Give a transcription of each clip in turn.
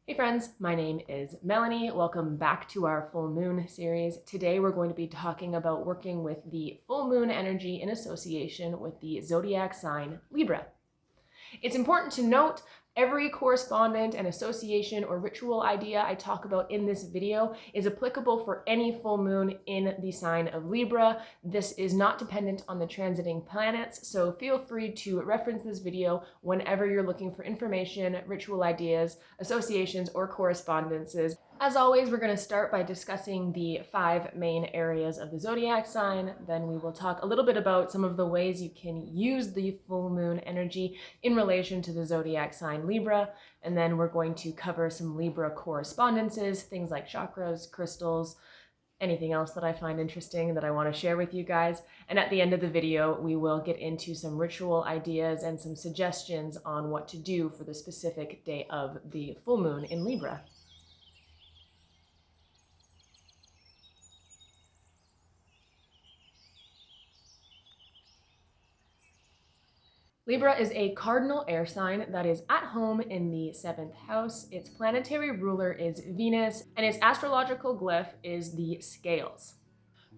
Hey friends, my name is Melanie. Welcome back to our full moon series. Today we're going to be talking about working with the full moon energy in association with the zodiac sign Libra. It's important to note every correspondent and association or ritual idea I talk about in this video is applicable for any full moon in the sign of Libra. This is not dependent on the transiting planets, so feel free to reference this video whenever you're looking for information, ritual ideas, associations, or correspondences. As always, we're going to start by discussing the 5 main areas of the zodiac sign. Then we will talk a little bit about some of the ways you can use the full moon energy in relation to the zodiac sign Libra. And then we're going to cover some Libra correspondences, things like chakras, crystals, anything else that I find interesting that I want to share with you guys. And at the end of the video, we will get into some ritual ideas and some suggestions on what to do for the specific day of the full moon in Libra. Libra is a cardinal air sign that is at home in the 7th house. Its planetary ruler is Venus, and its astrological glyph is the scales.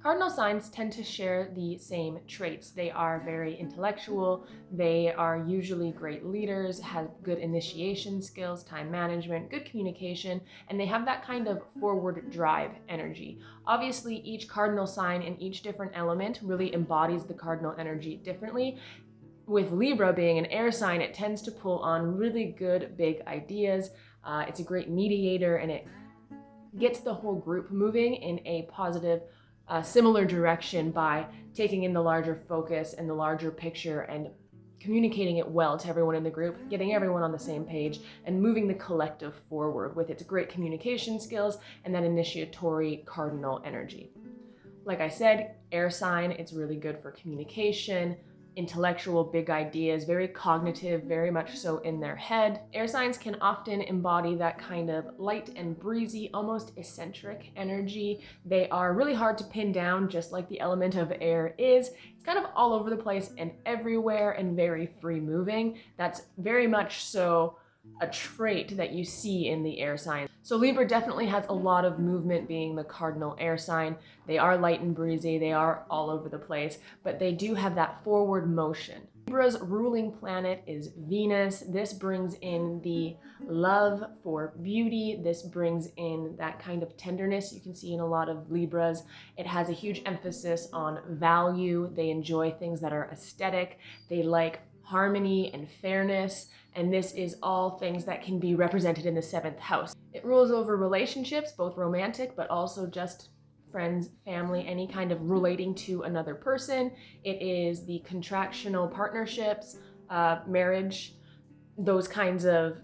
Cardinal signs tend to share the same traits. They are very intellectual, they are usually great leaders, have good initiation skills, time management, good communication, and they have that kind of forward drive energy. Obviously, each cardinal sign and each different element really embodies the cardinal energy differently. With Libra being an air sign, it tends to pull on really good big ideas. It's a great mediator, and it gets the whole group moving in a positive, similar direction by taking in the larger focus and the larger picture and communicating it well to everyone in the group, getting everyone on the same page, and moving the collective forward with its great communication skills and that initiatory cardinal energy. Like I said, air sign, it's really good for communication, intellectual big ideas, very cognitive, very much so in their head. Air signs can often embody that kind of light and breezy, almost eccentric energy. They are really hard to pin down, just like the element of air is. It's kind of all over the place and everywhere and very free moving. That's very much so a trait that you see in the air sign. So Libra definitely has a lot of movement, being the cardinal air sign. They are light and breezy, they are all over the place, but they do have that forward motion. Libra's ruling planet is Venus. This brings in the love for beauty. This brings in that kind of tenderness you can see in a lot of Libras. It has a huge emphasis on value. They enjoy things that are aesthetic. They like harmony and fairness, and this is all things that can be represented in the 7th house. It rules over relationships, both romantic but also just friends, family, any kind of relating to another person. It is the contractional partnerships, marriage, those kinds of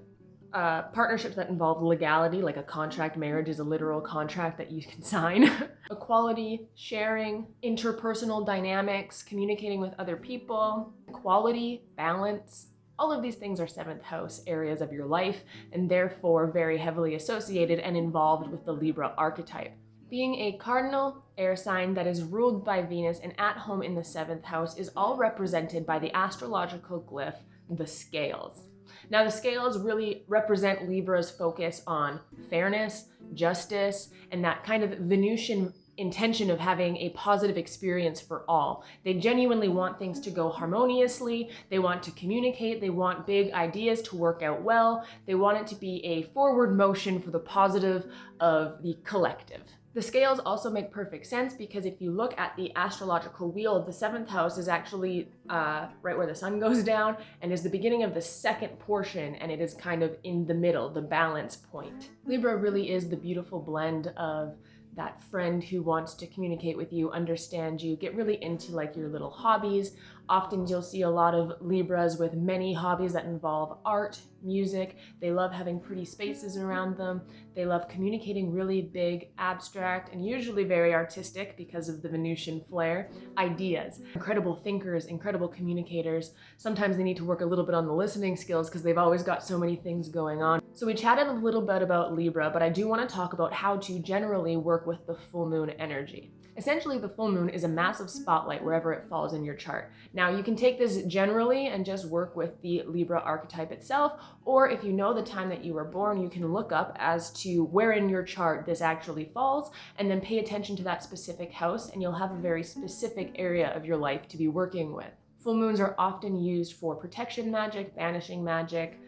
partnerships that involve legality, like a contract. Marriage is a literal contract that you can sign. Equality, sharing, interpersonal dynamics, communicating with other people, equality, balance. All of these things are 7th house areas of your life, and therefore very heavily associated and involved with the Libra archetype. Being a cardinal air sign that is ruled by Venus and at home in the 7th house is all represented by the astrological glyph, the scales. Now, the scales really represent Libra's focus on fairness, justice, and that kind of Venusian intention of having a positive experience for all. They genuinely want things to go harmoniously. They want to communicate. They want big ideas to work out well. They want it to be a forward motion for the positive of the collective. The scales also make perfect sense because if you look at the astrological wheel, the 7th house is actually right where the sun goes down and is the beginning of the second portion, and it is kind of in the middle, the balance point. Libra really is the beautiful blend of that friend who wants to communicate with you, understand you, get really into like your little hobbies. Often you'll see a lot of Libras with many hobbies that involve art, music. They love having pretty spaces around them. They love communicating really big, abstract, and usually very artistic because of the Venusian flair, ideas. Incredible thinkers, incredible communicators. Sometimes they need to work a little bit on the listening skills because they've always got so many things going on. So we chatted a little bit about Libra, but I do want to talk about how to generally work with the full moon energy. Essentially, the full moon is a massive spotlight wherever it falls in your chart. Now, you can take this generally and just work with the Libra archetype itself, or if you know the time that you were born, you can look up as to where in your chart this actually falls, and then pay attention to that specific house, and you'll have a very specific area of your life to be working with. Full moons are often used for protection magic, banishing magic,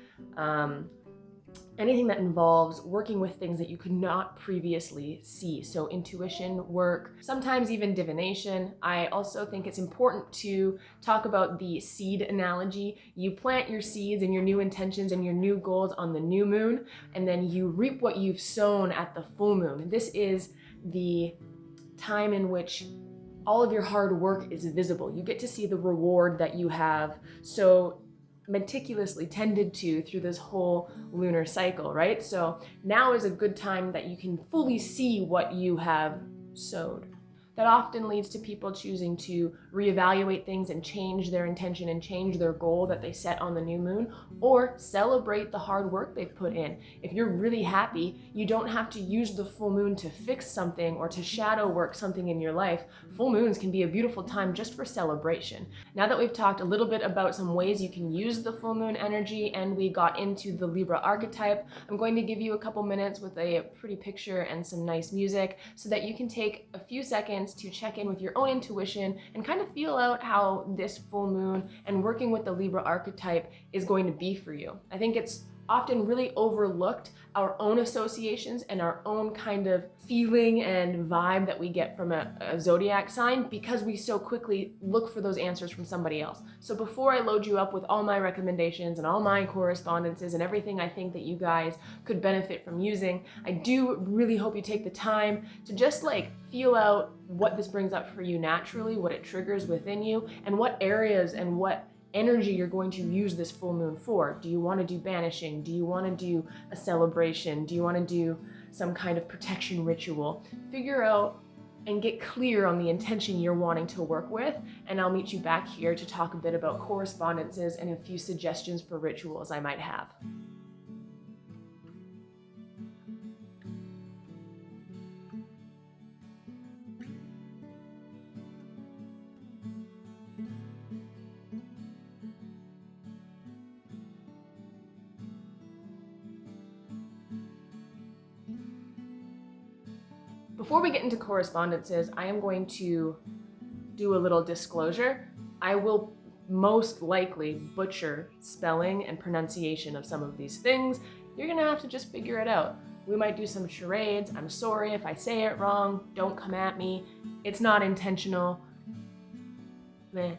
anything that involves working with things that you could not previously see. So intuition work, sometimes even divination. I also think it's important to talk about the seed analogy. You plant your seeds and your new intentions and your new goals on the new moon, and then you reap what you've sown at the full moon. This is the time in which all of your hard work is visible. You get to see the reward that you have so meticulously tended to through this whole lunar cycle, right? So now is a good time that you can fully see what you have sowed. That often leads to people choosing to reevaluate things and change their intention and change their goal that they set on the new moon, or celebrate the hard work they've put in. If you're really happy, you don't have to use the full moon to fix something or to shadow work something in your life. Full moons can be a beautiful time just for celebration. Now that we've talked a little bit about some ways you can use the full moon energy and we got into the Libra archetype, I'm going to give you a couple minutes with a pretty picture and some nice music so that you can take a few seconds to check in with your own intuition and kind of feel out how this full moon and working with the Libra archetype is going to be for you. I think it's often really overlooked, our own associations and our own kind of feeling and vibe that we get from a zodiac sign, because we so quickly look for those answers from somebody else. So before I load you up with all my recommendations and all my correspondences and everything I think that you guys could benefit from using, I do really hope you take the time to just feel out what this brings up for you naturally, what it triggers within you, and what areas and what energy you're going to use this full moon for. Do you want to do banishing? Do you want to do a celebration? Do you want to do some kind of protection ritual? Figure out and get clear on the intention you're wanting to work with, and I'll meet you back here to talk a bit about correspondences and a few suggestions for rituals I might have. Before we get into correspondences, I am going to do a little disclosure. I will most likely butcher spelling and pronunciation of some of these things. You're gonna have to just figure it out. We might do some charades. I'm sorry if I say it wrong. Don't come at me. It's not intentional. Meh.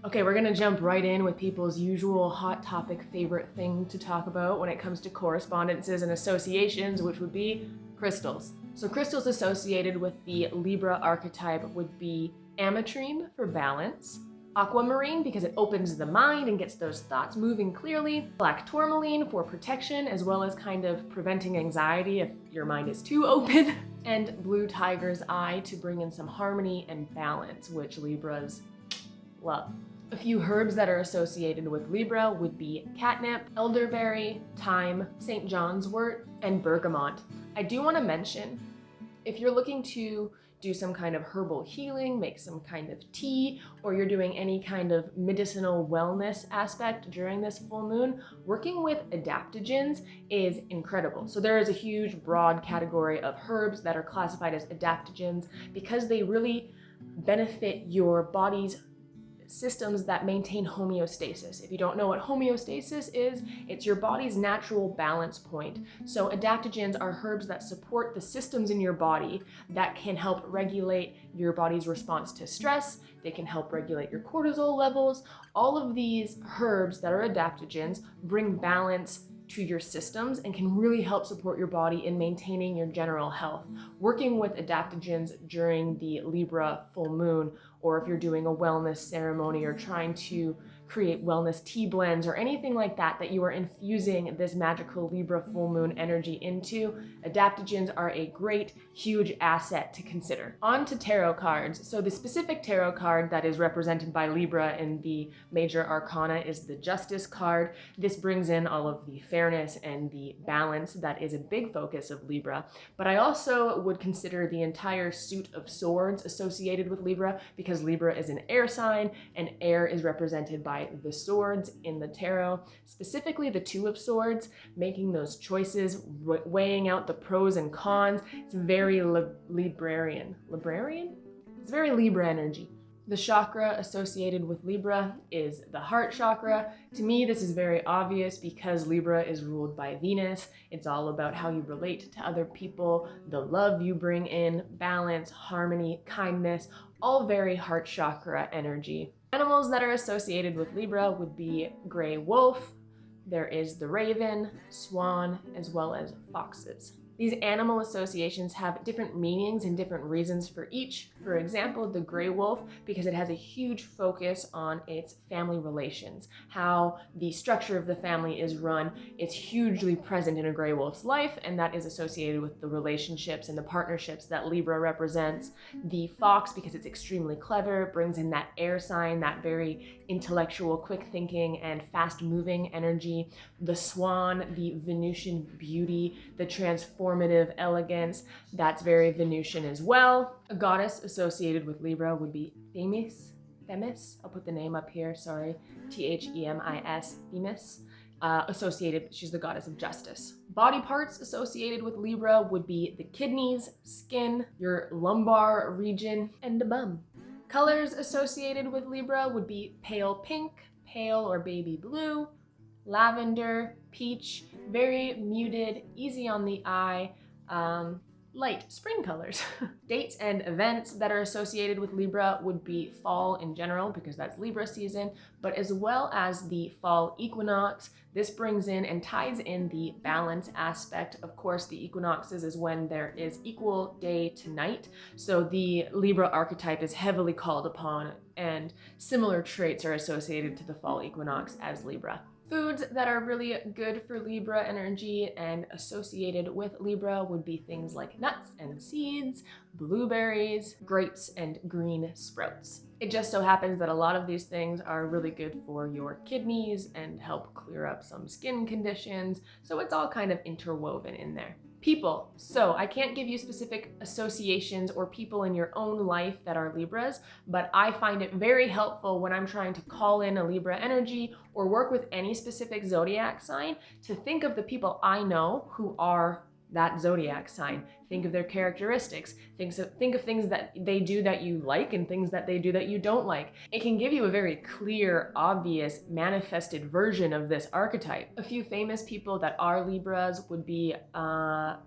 Okay, we're gonna jump right in with people's usual hot topic favorite thing to talk about when it comes to correspondences and associations, which would be crystals. So crystals associated with the Libra archetype would be ametrine for balance, aquamarine because it opens the mind and gets those thoughts moving clearly, black tourmaline for protection as well as kind of preventing anxiety if your mind is too open, and blue tiger's eye to bring in some harmony and balance, which Libras love. A few herbs that are associated with Libra would be catnip, elderberry, thyme, St. John's wort, and bergamot. I do want to mention, if you're looking to do some kind of herbal healing, make some kind of tea, or you're doing any kind of medicinal wellness aspect during this full moon, working with adaptogens is incredible. So there is a huge broad category of herbs that are classified as adaptogens because they really benefit your body's systems that maintain homeostasis. If you don't know what homeostasis is, it's your body's natural balance point. So adaptogens are herbs that support the systems in your body that can help regulate your body's response to stress. They can help regulate your cortisol levels. All of these herbs that are adaptogens bring balance to your systems and can really help support your body in maintaining your general health. Working with adaptogens during the Libra full moon, or if you're doing a wellness ceremony or trying to create wellness tea blends or anything like that that you are infusing this magical Libra full moon energy into, adaptogens are a great, huge asset to consider. On to tarot cards. So the specific tarot card that is represented by Libra in the major arcana is the Justice card. This brings in all of the fairness and the balance that is a big focus of Libra. But I also would consider the entire suit of swords associated with Libra, because Libra is an air sign and air is represented by the swords in the tarot, specifically the Two of Swords, making those choices, weighing out the pros and cons. It's very Librarian. Librarian? It's very Libra energy. The chakra associated with Libra is the heart chakra. To me, this is very obvious because Libra is ruled by Venus. It's all about how you relate to other people, the love you bring in, balance, harmony, kindness, all very heart chakra energy. Animals that are associated with Libra would be gray wolf, there is the raven, swan, as well as foxes. These animal associations have different meanings and different reasons for each. For example, the gray wolf, because it has a huge focus on its family relations, how the structure of the family is run. It's hugely present in a gray wolf's life, and that is associated with the relationships and the partnerships that Libra represents. The fox, because it's extremely clever, brings in that air sign, that very intellectual, quick thinking, and fast moving energy. The swan, the Venusian beauty, the transformative elegance, that's very Venusian as well. A goddess associated with Libra would be Themis. Themis, I'll put the name up here, sorry. Themis, Themis. Associated, she's the goddess of justice. Body parts associated with Libra would be the kidneys, skin, your lumbar region, and the bum. Colors associated with Libra would be pale pink, pale or baby blue, lavender, peach, very muted, easy on the eye, light spring colors. Dates and events that are associated with Libra would be fall in general, because that's Libra season, but as well as the fall equinox. This brings in and ties in the balance aspect. Of course, the equinoxes is when there is equal day to night. So the Libra archetype is heavily called upon, and similar traits are associated to the fall equinox as Libra. Foods that are really good for Libra energy and associated with Libra would be things like nuts and seeds, blueberries, grapes, and green sprouts. It just so happens that a lot of these things are really good for your kidneys and help clear up some skin conditions, so it's all kind of interwoven in there. People. So I can't give you specific associations or people in your own life that are Libras, but I find it very helpful when I'm trying to call in a Libra energy or work with any specific zodiac sign to think of the people I know who are that zodiac sign. Think of their characteristics. Think of things that they do that you like and things that they do that you don't like. It can give you a very clear, obvious, manifested version of this archetype. A few famous people that are Libras would be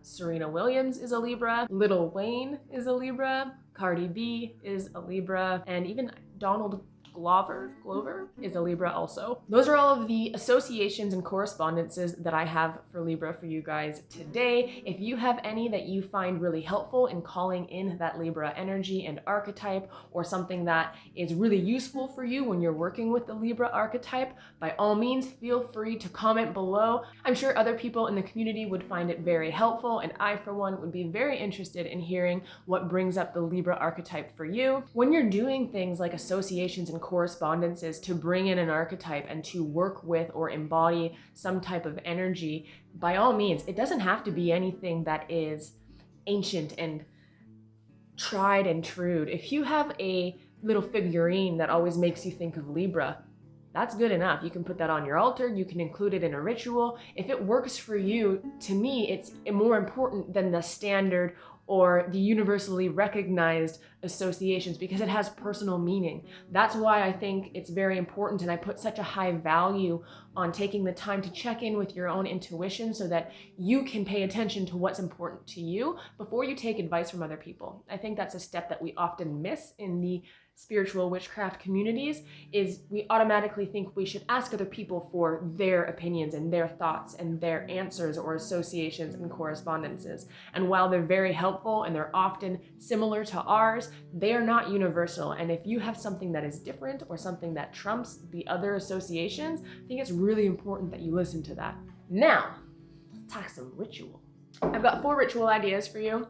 Serena Williams is a Libra, Lil Wayne is a Libra, Cardi B is a Libra, and even Donald Glover is a Libra also. Those are all of the associations and correspondences that I have for Libra for you guys today. If you have any that you find really helpful in calling in that Libra energy and archetype, or something that is really useful for you when you're working with the Libra archetype, by all means feel free to comment below. I'm sure other people in the community would find it very helpful, and I for one would be very interested in hearing what brings up the Libra archetype for you. When you're doing things like associations and correspondences to bring in an archetype and to work with or embody some type of energy, by all means, it doesn't have to be anything that is ancient and tried and true. If you have a little figurine that always makes you think of Libra, that's good enough. You can put that on your altar, you can include it in a ritual. If it works for you, to me, it's more important than the standard or the universally recognized associations, because it has personal meaning. That's why I think it's very important, and I put such a high value on taking the time to check in with your own intuition so that you can pay attention to what's important to you before you take advice from other people. I think that's a step that we often miss in the spiritual witchcraft communities, is we automatically think we should ask other people for their opinions and their thoughts and their answers or associations and correspondences. And while they're very helpful helpful and they're often similar to ours, they are not universal. And if you have something that is different or something that trumps the other associations, I think it's really important that you listen to that. Now, let's talk some ritual. I've got 4 ritual ideas for you.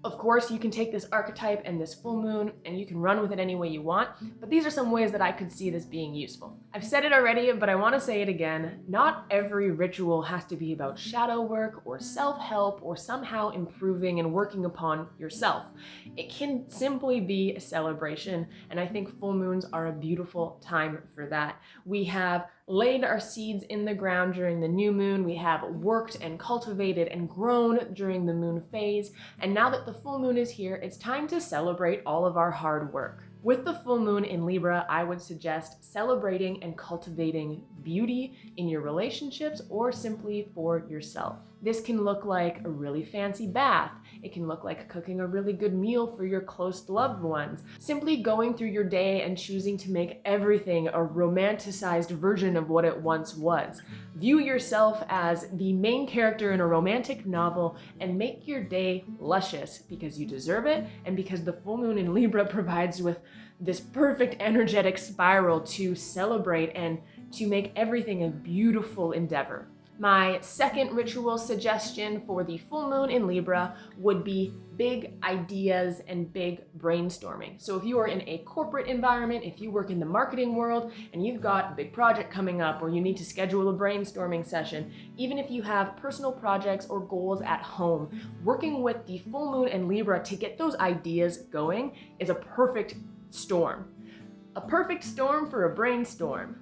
Of course, you can take this archetype and this full moon and you can run with it any way you want, but these are some ways that I could see this being useful. I've said it already, but I want to say it again. Not every ritual has to be about shadow work or self-help or somehow improving and working upon yourself. It can simply be a celebration, and I think full moons are a beautiful time for that. We have laid our seeds in the ground during the new moon. We have worked and cultivated and grown during the moon phase. And now that the full moon is here, it's time to celebrate all of our hard work. With the full moon in Libra, I would suggest celebrating and cultivating beauty in your relationships or simply for yourself. This can look like a really fancy bath. It can look like cooking a really good meal for your close loved ones. Simply going through your day and choosing to make everything a romanticized version of what it once was. View yourself as the main character in a romantic novel and make your day luscious because you deserve it and because the full moon in Libra provides with this perfect energetic spiral to celebrate and to make everything a beautiful endeavor. My second ritual suggestion for the full moon in Libra would be big ideas and big brainstorming. So if you are in a corporate environment, if you work in the marketing world and you've got a big project coming up or you need to schedule a brainstorming session, even if you have personal projects or goals at home, working with the full moon in Libra to get those ideas going is a perfect storm. A perfect storm for a brainstorm.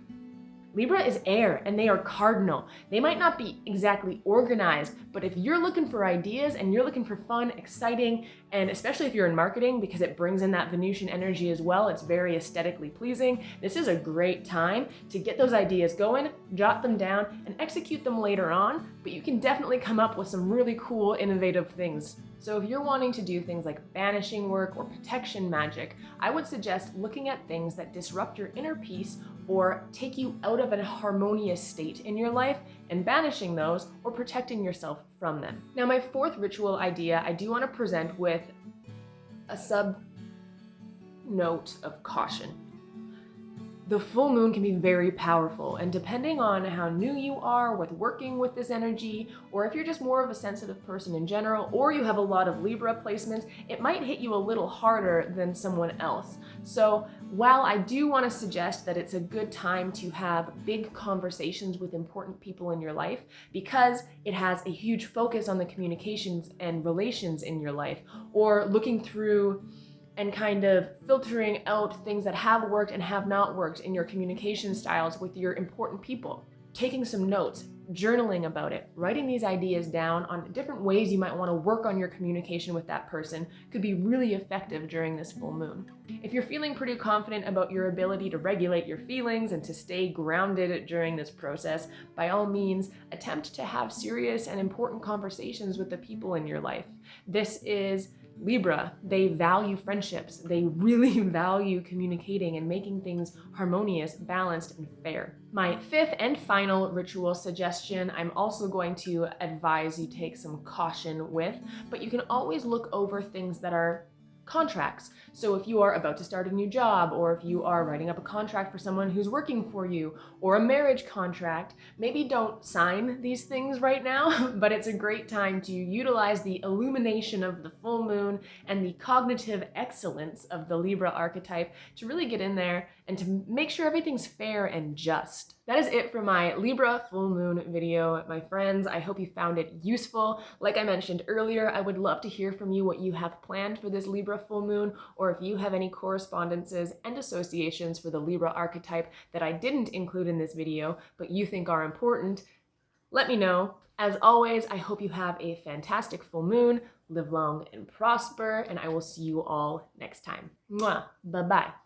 Libra is air and they are cardinal. They might not be exactly organized, but if you're looking for ideas and you're looking for fun, exciting, and especially if you're in marketing because it brings in that Venusian energy as well, it's very aesthetically pleasing, this is a great time to get those ideas going, jot them down, and execute them later on, but you can definitely come up with some really cool, innovative things. So if you're wanting to do things like banishing work or protection magic, I would suggest looking at things that disrupt your inner peace or take you out of a harmonious state in your life and banishing those or protecting yourself from them. Now, my fourth ritual idea I do want to present with a sub note of caution. The full moon can be very powerful, and depending on how new you are with working with this energy, or if you're just more of a sensitive person in general, or you have a lot of Libra placements, it might hit you a little harder than someone else. So while I do want to suggest that it's a good time to have big conversations with important people in your life, because it has a huge focus on the communications and relations in your life, or looking through and kind of filtering out things that have worked and have not worked in your communication styles with your important people. Taking some notes, journaling about it, writing these ideas down on different ways you might want to work on your communication with that person could be really effective during this full moon. If you're feeling pretty confident about your ability to regulate your feelings and to stay grounded during this process, by all means, attempt to have serious and important conversations with the people in your life. This is Libra. They value friendships. They really value communicating and making things harmonious, balanced, and fair. My fifth and final ritual suggestion, I'm also going to advise you take some caution with, but you can always look over things that are contracts. So if you are about to start a new job, or if you are writing up a contract for someone who's working for you, or a marriage contract, maybe don't sign these things right now, but it's a great time to utilize the illumination of the full moon and the cognitive excellence of the Libra archetype to really get in there and to make sure everything's fair and just. That is it for my Libra full moon video, my friends. I hope you found it useful. Like I mentioned earlier, I would love to hear from you what you have planned for this Libra full moon, or if you have any correspondences and associations for the Libra archetype that I didn't include in this video, but you think are important, let me know. As always, I hope you have a fantastic full moon, live long and prosper, and I will see you all next time. Mwah. Bye-bye.